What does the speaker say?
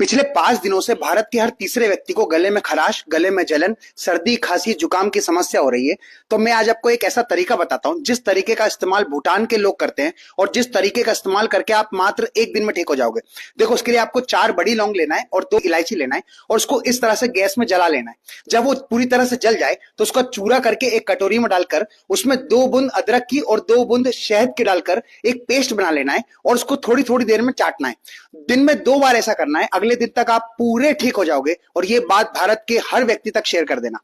पिछले 5 दिनों से भारत के हर तीसरे व्यक्ति को गले में खराश, गले में जलन, सर्दी, खांसी, जुकाम की समस्या हो रही है। तो मैं आज आपको एक ऐसा तरीका बताता हूं जिस तरीके का इस्तेमाल भूटान के लोग करते हैं और जिस तरीके का इस्तेमाल करके आप मात्र 1 दिन में ठीक हो जाओगे। देखो, उसके लिए आपको 4 बड़ी लौंग लेना है और 2 इलायची लेना है और उसको इस तरह से गैस में जला लेना है। जब वो पूरी तरह से जल जाए तो उसका चूरा करके एक कटोरी में डालकर उसमें 2 बूंद अदरक की और 2 बूंद शहद की डालकर एक पेस्ट बना लेना है और उसको थोड़ी थोड़ी देर में चाटना है। दिन में 2 बार ऐसा करना है। अगले दिन तक आप पूरे ठीक हो जाओगे और ये बात भारत के हर व्यक्ति तक शेयर कर देना।